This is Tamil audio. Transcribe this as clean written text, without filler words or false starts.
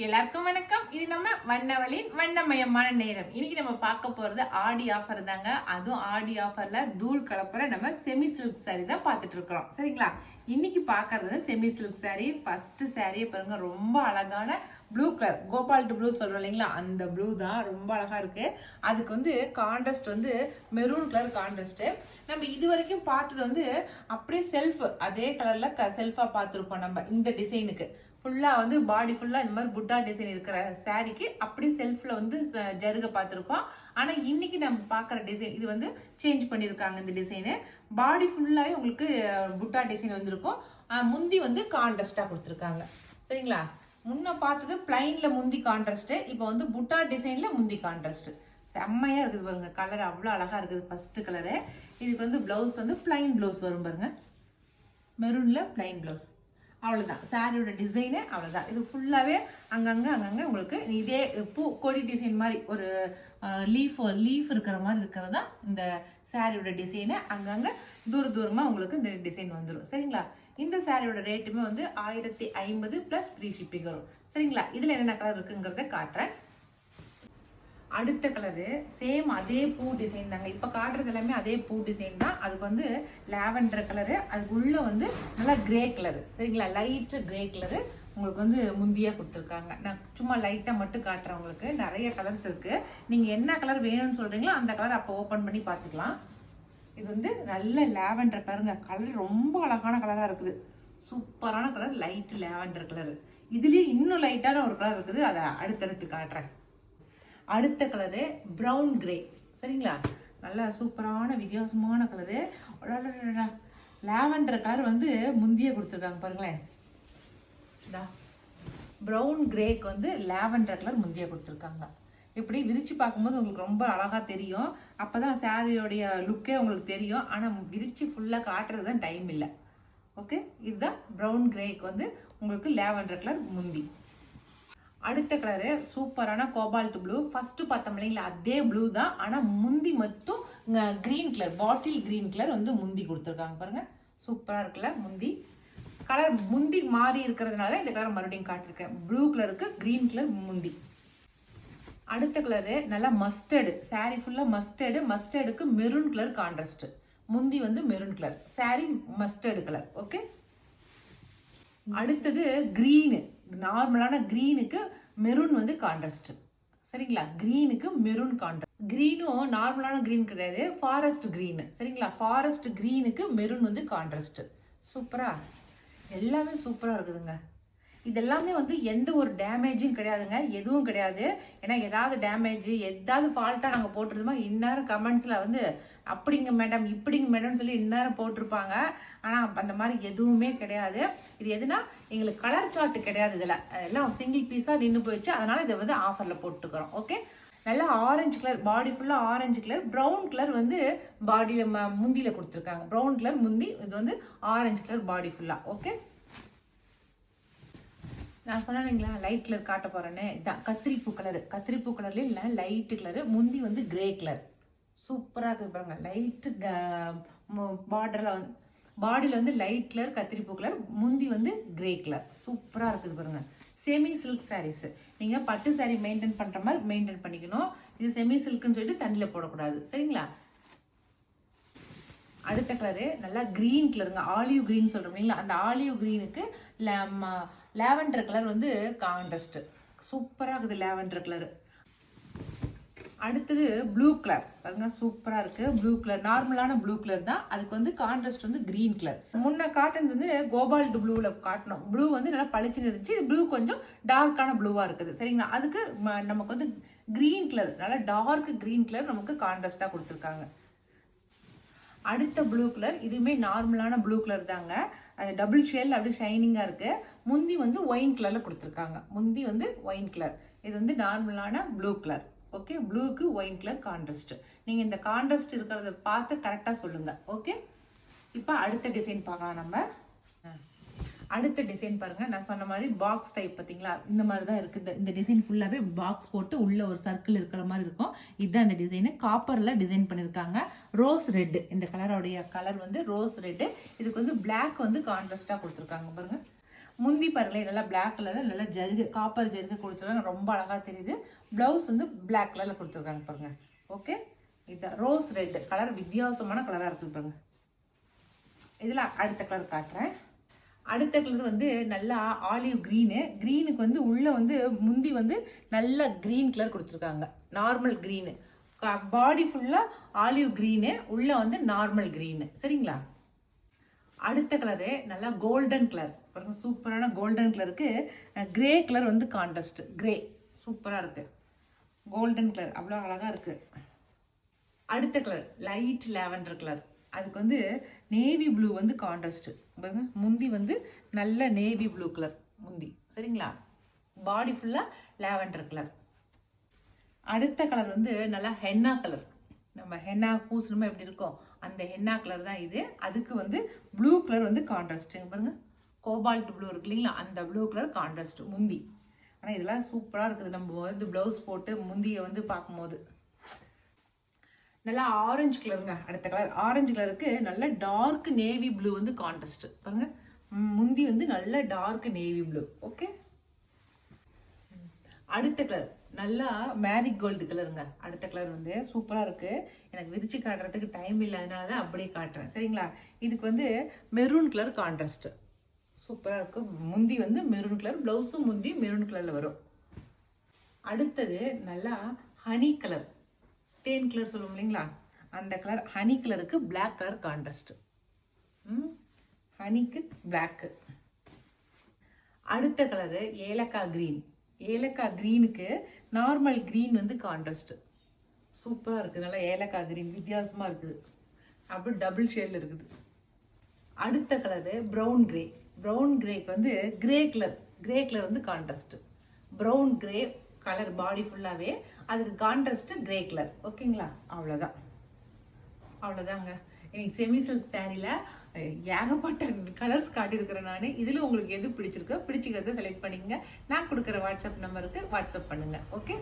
எல்லாருக்கும் வணக்கம். இது நம்ம வண்ணவளின் வண்ணமயமான நேரம். இன்னைக்கு நம்ம பார்க்க போறது ஆடி ஆஃபர் தாங்க. அதுவும் ஆடி ஆஃபர்ல தூள் கலப்புற நம்ம செமி சில்க் சாரி தான் பார்த்துட்டு இருக்கிறோம். சரிங்களா? இன்னைக்கு பார்க்கறது செமி சில்க் சாரி. ஃபர்ஸ்ட் சாரியை பாருங்க, ரொம்ப அழகான ப்ளூ கலர், கோபால்ட் ப்ளூ சொல்றோம் இல்லைங்களா, அந்த ப்ளூ தான் ரொம்ப அழகா இருக்கு. அதுக்கு கான்ட்ராஸ்ட் மெரூன் கலர் கான்ட்ராஸ்ட். நம்ம இது வரைக்கும் பார்த்தது அப்படியே செல்ஃப் அதே கலர்ல செல்ஃபா பார்த்துருப்போம். நம்ம இந்த டிசைனுக்கு ஃபுல்லா பாடி ஃபுல்லா இந்த மாதிரி புட்டா டிசைன் இருக்கிற சாரிக்கு அப்படி செல்ஃப்ல ஜருக பார்த்துருப்போம். ஆனா இன்னைக்கு நம்ம பார்க்குற டிசைன் இது சேஞ்ச் பண்ணியிருக்காங்க. இந்த டிசைனு பாடி ஃபுல்லாவே உங்களுக்கு புட்டா டிசைன் வந்திருக்கும். முந்தி கான்ட்ராஸ்டா கொடுத்துருக்காங்க. சரிங்களா? முன்ன பார்த்தது பிளைன்ல முந்தி கான்ட்ராஸ்ட், இப்போ புட்டா டிசைன்ல முந்தி கான்ட்ராஸ்ட். செம்மையா இருக்குது பாருங்க. கலர் அவ்வளோ அழகா இருக்குது. First colour. இதுக்கு பிளவுஸ் பிளைன் பிளவுஸ் வரும் பாருங்க, மெரூன்ல பிளைன் பிளவுஸ். அவ்வளோதான் சாரியோட டிசைனு. அவ்வளோதான். இது ஃபுல்லாகவே அங்கங்கே உங்களுக்கு இதே பூ கொடி டிசைன் மாதிரி ஒரு லீஃப் இருக்கிற மாதிரி இருக்கிறது தான் இந்த சாரியோட டிசைனு. அங்கங்கே தூரமாக உங்களுக்கு இந்த டிசைன் வந்துடும். சரிங்களா? இந்த சாரியோட ரேட்டுமே 1050 + ஃப்ரீ ஷிப்பிங் வரும். சரிங்களா? இதில் என்னென்ன கலர் இருக்குங்கிறத காட்டுறேன். அடுத்த கலரு சேம் அதே பூ டிசைன் தாங்க. இப்போ காட்டுறது எல்லாமே அதே பூ டிசைன் தான். அதுக்கு லாவெண்டர் கலரு, அதுக்குள்ள நல்லா கிரே கலரு. சரிங்களா? லைட்டு கிரே கலரு உங்களுக்கு முந்தியாக கொடுத்துருக்காங்க. நான் சும்மா லைட்டாக மட்டும் காட்டுறேன். உங்களுக்கு நிறைய கலர்ஸ் இருக்கு. நீங்கள் என்ன கலர் வேணும்னு சொல்றீங்களோ அந்த கலர் அப்போ ஓப்பன் பண்ணி பார்த்துக்கலாம். இது நல்ல லாவெண்டர் கலருங்க. கலர் ரொம்ப அழகான கலராக இருக்குது. சூப்பரான கலர், லைட் லாவெண்டர் கலரு. இதுலேயே இன்னும் லைட்டான ஒரு கலர் இருக்குது, அதை அடுத்தடுத்து காட்டுறேன். அடுத்த கலரு ப்ரௌன் கிரே. சரிங்களா? நல்லா சூப்பரான வித்தியாசமான கலரு. லாவெண்டர் கலர் முந்திய கொடுத்துருக்காங்க பாருங்களேன். ப்ரௌன் கிரேக்கு லாவெண்டர் கலர் முந்திய கொடுத்துருக்காங்க. இப்படி விரிச்சு பார்க்கும்போது உங்களுக்கு ரொம்ப அழகா தெரியும். அப்பதான் சாரியோடைய லுக்கே உங்களுக்கு தெரியும். ஆனால் விரிச்சு ஃபுல்லாக காட்டுறது தான் டைம் இல்லை. ஓகே, இதுதான் ப்ரௌன் கிரேக்கு உங்களுக்கு லாவெண்டர் கலர் முந்தி. அடுத்த கலரு சூப்பரான கோபால்ட் ப்ளூ. ஃபர்ஸ்ட் பார்த்தோம் இல்லைங்களா, அதே ப்ளூ தான். ஆனால் முந்தி மட்டும் green colour, bottle green colour முந்தி கொடுத்துருக்காங்க பாருங்க. சூப்பராக இருக்குல்ல முந்தி கலர். முந்தி மாறி இருக்கிறதுனால இந்த கலர் மறுபடியும் காட்டிருக்கேன். ப்ளூ கலருக்கு கிரீன் கலர் முந்தி. அடுத்த கலரு நல்லா மஸ்டர்டு. சாரி ஃபுல்லா மஸ்டர்டு. மஸ்டர்டுக்கு மெரூன் கலர் கான்ட்ராஸ்ட். முந்தி maroon colour, sorry mustard colour. Okay, அடுத்தது கிரீனு. நார்மலான கிரீனுக்கு மெரூன் கான்ட்ராஸ்ட். சரிங்களா? கிரீனுக்கு மெரூன் கான்ட்ராஸ்ட். கிரீனும் நார்மலான கிரீன் கிடையாது, ஃபாரஸ்ட் கிரீன். சரிங்களா? ஃபாரஸ்ட் கிரீனுக்கு மெரூன் கான்ட்ராஸ்ட். சூப்பரா, எல்லாமே சூப்பரா இருக்குதுங்க. இதெல்லாமே எந்த ஒரு டேமேஜும் கிடையாதுங்க, எதுவும் கிடையாது. ஏன்னா ஏதாவது டேமேஜ், ஏதாவது ஃபால்ட்டாக நாங்கள் போட்டிருந்தோமா இந்நேரம் கமெண்ட்ஸில் அப்படிங்க மேடம் இப்படிங்க மேடம் சொல்லி இந்நேரம் போட்டிருப்பாங்க. ஆனால் அந்த மாதிரி எதுவுமே கிடையாது. இது எதுனா எங்களுக்கு கலர் சார்ட் கிடையாது. இதில் எல்லாம் சிங்கிள் பீஸாக நின்று போயிடுச்சு. அதனால் இதை ஆஃபரில் போட்டுக்கிறோம். ஓகே, நல்லா ஆரஞ்சு கலர், பாடி ஃபுல்லாக ஆரஞ்சு கலர். ப்ரௌன் கலர் பாடியில் முந்தியில் கொடுத்துருக்காங்க. ப்ரௌன் கலர் முந்தி, இது ஆரஞ்சு கலர் பாடி ஃபுல்லாக. ஓகே, நான் சொன்னேன் இல்லைங்களா லைட் கலர் காட்ட போறேன்னு. இதான் கத்திரிப்பூ கலரு. கத்திரிப்பூ கலர்ல இல்லை, லைட்டு கலரு. முந்தி கிரே கலர். சூப்பராக இருக்குது பாருங்க. லைட்டு பார்டரில் பாடியில் லைட் கலர் கத்திரிப்பூ கலர், முந்தி கிரே கலர். சூப்பராக இருக்குது பாருங்க. Semi silk saris. நீங்கள் பட்டு சாரீ மெயின்டைன் பண்ணுற மாதிரி மெயின்டைன் பண்ணிக்கணும். இது செமி சில்க்னு சொல்லிட்டு தண்ணியில் போடக்கூடாது. சரிங்களா? அடுத்த கலரு நல்லா கிரீன் கலருங்க. ஆலிவ் கிரீன் சொல்கிறோம் இல்லைங்களா, அந்த ஆலிவ் கிரீனுக்கு லாவெண்டர் கலர் கான்ட்ராஸ்ட். சூப்பராக இருக்குது லாவெண்டர் கலரு. அடுத்தது ப்ளூ கலர் பாருங்க. சூப்பராக இருக்கு. ப்ளூ கலர் நார்மலான ப்ளூ கலர் தான். அதுக்கு கான்ட்ராஸ்ட் கிரீன் கலர். முன்ன காட்டுனது கோபால்ட் ப்ளூவில் காட்டணும். ப்ளூ நல்லா பளிச்சுன்னு இருந்துச்சு. ப்ளூ கொஞ்சம் டார்க்கான ப்ளூவாக இருக்குது. சரிங்களா? அதுக்கு நமக்கு கிரீன் கலர், நல்லா டார்க் கிரீன் கலர் நமக்கு கான்ட்ராஸ்டாக கொடுத்துருக்காங்க. அடுத்த ப்ளூ கலர், இதுவுமே நார்மலான ப்ளூ கலர் தாங்க. அது டபுள் ஷேல் அப்படி ஷைனிங்காக இருக்கு. முந்தி ஒயின் கலரில் கொடுத்துருக்காங்க. முந்தி ஒயின் கலர். இது நார்மலான ப்ளூ கலர். ஓகே, ப்ளூக்கு ஒயின் கலர் கான்ட்ராஸ்ட். நீங்கள் இந்த கான்ட்ராஸ்ட் இருக்கிறத பார்த்து கரெக்டாக சொல்லுங்க. ஓகே, இப்போ அடுத்த டிசைன் பார்க்கலாம். நம்ம அடுத்த டிசைன் பாருங்க. நான் சொன்ன மாதிரி பாக்ஸ் டைப் பார்த்தீங்களா, இந்த மாதிரி தான் இருக்குது. இந்த டிசைன் ஃபுல்லாகவே பாக்ஸ் போட்டு உள்ள ஒரு சர்க்கிள் இருக்கிற மாதிரி இருக்கும். இதுதான் இந்த டிசைனு. காப்பரில் டிசைன் பண்ணியிருக்காங்க. ரோஸ் ரெட், இந்த கலரோடைய கலர் ரோஸ் ரெட்டு. இதுக்கு பிளாக் கான்ட்ராஸ்டாக கொடுத்துருக்காங்க பாருங்க. முந்தி பாருங்களேன் நல்லா பிளாக் கலரில் நல்லா ஜருகு காப்பர் ஜருகு கொடுத்துருக்காங்க, ரொம்ப அழகாக தெரியுது. ப்ளவுஸ் வந்து பிளாக் கலரில் கொடுத்துருக்காங்க பாருங்க. ஓகே, இதுதான் ரோஸ் ரெட் கலர், வித்தியாசமான கலராக இருக்குது பாருங்க. இதில் அடுத்த கலர் காட்டுறேன். அடுத்த கலர் வந்து நல்லா ஆலிவ் க்ரீனு. க்ரீனுக்கு வந்து உள்ளே வந்து முந்தி வந்து நல்ல க்ரீன் கலர் கொடுத்துருக்காங்க, நார்மல் க்ரீனு. பாடி ஃபுல்லாக ஆலிவ் க்ரீனு, உள்ளே வந்து நார்மல் க்ரீனு. சரிங்களா? அடுத்த கலரு நல்லா கோல்டன் கலர் பாருங்க, சூப்பரான கோல்டன் கலருக்கு கிரே கலர் வந்து கான்ட்ராஸ்ட். கிரே சூப்பராக இருக்குது, கோல்டன் கலர் அவ்வளோ அழகாக இருக்குது. அடுத்த கலர் லைட் லாவெண்டர் கலர், அதுக்கு வந்து நேவி ப்ளூ வந்து கான்ட்ராஸ்ட் பாருங்க. முந்தி வந்து நல்ல நேவி ப்ளூ கலர் முந்தி. சரிங்களா? பாடி ஃபுல்லாக லாவெண்டர் கலர். அடுத்த கலர் வந்து நல்லா ஹென்னா கலர், நம்ம ஹென்னா பூசணுமா எப்படி இருக்கும் அந்த ஹென்னா கலர் தான் இது. அதுக்கு வந்து ப்ளூ கலர் வந்து கான்ட்ராஸ்ட் பாருங்க, கோபால்ட் ப்ளூ இருக்கு இல்லைங்களா, அந்த ப்ளூ கலர் கான்ட்ராஸ்ட் முந்தி. ஆனால் இதெல்லாம் சூப்பராக இருக்குது நம்ம வந்து ப்ளவுஸ் போட்டு முந்தியை வந்து பார்க்கும்போது. நல்லா ஆரஞ்சு கலருங்க. அடுத்த கலர் ஆரஞ்சு கலருக்கு நல்ல டார்க் நேவி ப்ளூ வந்து கான்ட்ராஸ்ட் பாருங்க. முந்தி வந்து நல்ல டார்க் நேவி ப்ளூ. ஓகே, அடுத்த கலர் நல்லா மேரிகோல்டு கலருங்க. அடுத்த கலர் வந்து சூப்பராக இருக்குது. எனக்கு விரிச்சு காட்டுறதுக்கு டைம் இல்லை, அதனால தான் அப்படியே காட்டுறேன். சரிங்களா? இதுக்கு வந்து மெரூன் கலர் கான்ட்ராஸ்ட் சூப்பராக இருக்கும். முந்தி வந்து மெரூன் கலர், ப்ளவுஸும் முந்தி மெரூன் கலரில் வரும். அடுத்தது நல்லா ஹனி கலர், தேன் கலர் சொல்லுவோம் இல்லைங்களா, அந்த கலர். ஹனி கலருக்கு பிளாக் கலர் கான்ட்ராஸ்ட். ஹனிக்கு பிளாக்கு. அடுத்த கலரு ஏலக்காய் க்ரீன். ஏலக்காய் க்ரீனுக்கு நார்மல் க்ரீன் வந்து கான்ட்ராஸ்ட் சூப்பராக இருக்குது. நல்லா ஏலக்காய் க்ரீன் வித்தியாசமாக இருக்குது, அப்படி டபுள் ஷேடில் இருக்குது. அடுத்த கலரு ப்ரௌன் கிரே. ப்ரௌன் கிரேக்கு வந்து கிரே கலர், கிரே கலர் வந்து contrast. Brown grey colour body ஃபுல்லாகவே, அதுக்கு கான்ட்ராஸ்ட் கிரே கலர். ஓகேங்களா? அவ்வளோதான், அவ்வளோதாங்க. இன்னைக்கு செமி சில்க் சாரியில் ஏகப்பட்ட கலர்ஸ் காட்டியிருக்கிறேன் நான். இதில் உங்களுக்கு எது பிடிச்சிருக்கோ பிடிச்சிக்கிறத செலக்ட் பண்ணிக்கங்க. நான் கொடுக்குற வாட்ஸ்அப் நம்பருக்கு வாட்ஸ்அப் பண்ணுங்கள். ஓகே.